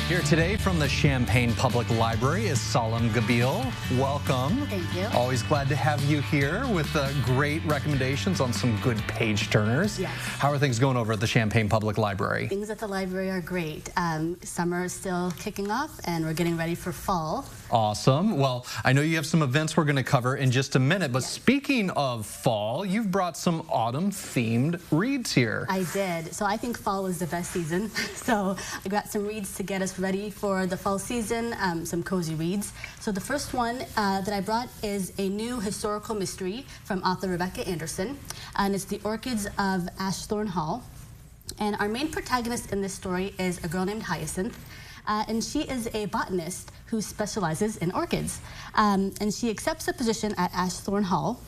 Here today from the Champaign Public Library is Salim Gabil. Welcome. Thank you. Always glad to have you here with great recommendations on some good page turners. Yes. How are things going over at the Champaign Public Library? Things at the library are great. Summer is still kicking off and we're getting ready for fall. Awesome. Well, I know you have some events we're going to cover in just a minute, but speaking of fall, you've brought some autumn-themed reads here. I did. So I think fall is the best season. So I got some reads to get us ready for the fall season, some cozy reads. So the first one that I brought is a new historical mystery from author Rebecca Anderson, and it's The Orchids of Ashthorne Hall. And our main protagonist in this story is a girl named Hyacinth. And she is a botanist who specializes in orchids. And she accepts a position at Ashthorne Hall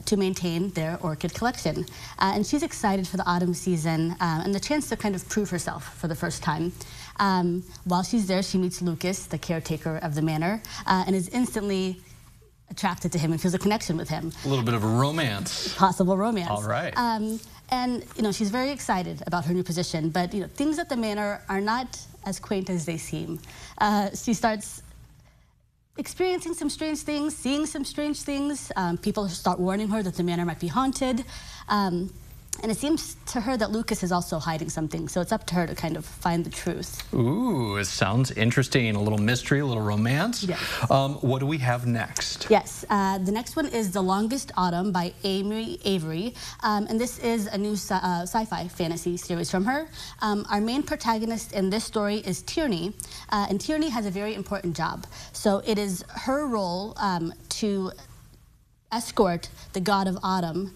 to maintain their orchid collection. And she's excited for the autumn season and the chance to kind of prove herself for the first time. While she's there, she meets Lucas, the caretaker of the manor, and is instantly attracted to him and feels a connection with him. A little bit of a romance. Possible romance. All right. And, she's very excited about her new position, but, things at the manor are not as quaint as they seem. She starts experiencing some strange things, seeing some strange things. People start warning her that the manor might be haunted. And it seems to her that Lucas is also hiding something, so it's up to her to kind of find the truth. Ooh, it sounds interesting. A little mystery, a little romance. Yes. What do we have next? Yes, the next one is The Longest Autumn by Amy Avery, and this is a new sci-fi fantasy series from her. Our main protagonist in this story is Tierney, and Tierney has a very important job. So it is her role to escort the god of autumn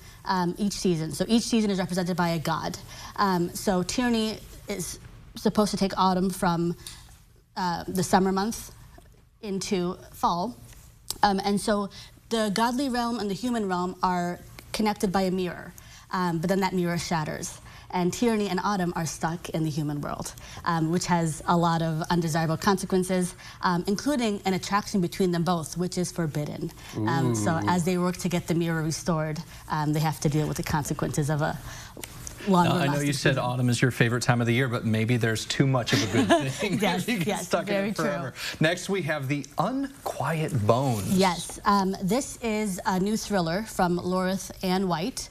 each season. So each season is represented by a god. So Tierney is supposed to take autumn from the summer month into fall. And so the godly realm and the human realm are connected by a mirror, but then that mirror shatters. And Tierney and Autumn are stuck in the human world, which has a lot of undesirable consequences, including an attraction between them both, which is forbidden. So as they work to get the mirror restored, they have to deal with the consequences of a longer I know you said autumn is your favorite time of the year, but maybe there's too much of a good thing. Yes, you get stuck in it forever. True. Next, we have The Unquiet Bones. Yes, this is a new thriller from Lorith Ann White.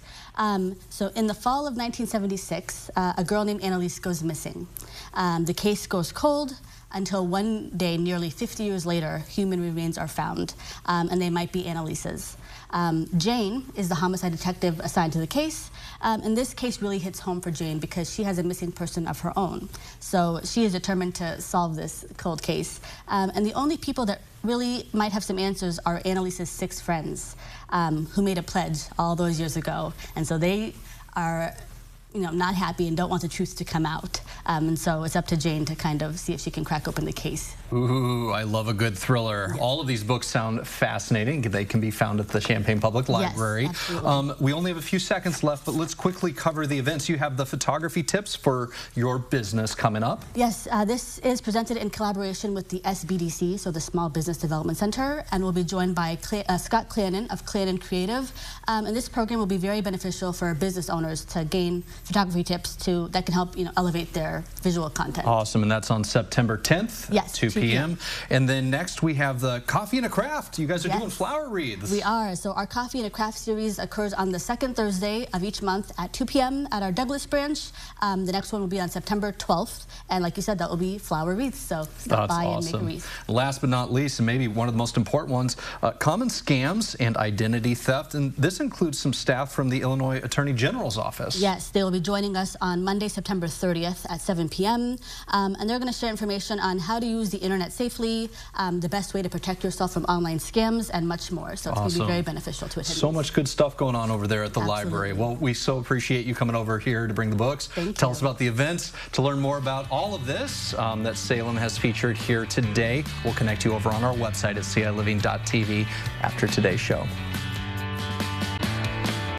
So in the fall of 1976, a girl named Annalise goes missing. The case goes cold until one day, nearly 50 years later, human remains are found, and they might be Annalise's. Jane is the homicide detective assigned to the case, and this case really hits home for Jane because she has a missing person of her own. So she is determined to solve this cold case. And the only people that really might have some answers are Annalise's 6 friends who made a pledge all those years ago. And so they are not happy and don't want the truth to come out. And so it's up to Jane to kind of see if she can crack open the case. Ooh, I love a good thriller. Yes. All of these books sound fascinating. They can be found at the Champaign Public Library. Yes, absolutely. We only have a few seconds left, but let's quickly cover the events. You have the photography tips for your business coming up. Yes, this is presented in collaboration with the SBDC, so the Small Business Development Center, and we'll be joined by Scott Clannon of Clannon Creative. And this program will be very beneficial for business owners to gain photography tips that can help elevate their visual content. Awesome, and that's on September 10th, yes, 2 p.m. And then next we have the Coffee and a Craft. You guys are doing flower wreaths. We are. So our Coffee and a Craft series occurs on the second Thursday of each month at 2 p.m. at our Douglas branch. The next one will be on September 12th, and like you said, that will be flower wreaths. So stop by and make a wreath. Last but not least, and maybe one of the most important ones, common scams and identity theft, and this includes some staff from the Illinois Attorney General's office. Yes, they will be joining us on Monday, September 30th at 7 p.m. And they're going to share information on how to use the internet safely, the best way to protect yourself from online scams, and much more. So it's going to be very beneficial to attendees. So much good stuff going on over there at the library. Well, we so appreciate you coming over here to bring the books. Tell us about the events. To learn more about all of this that Salem has featured here today, we'll connect you over on our website at ciLiving.tv after today's show.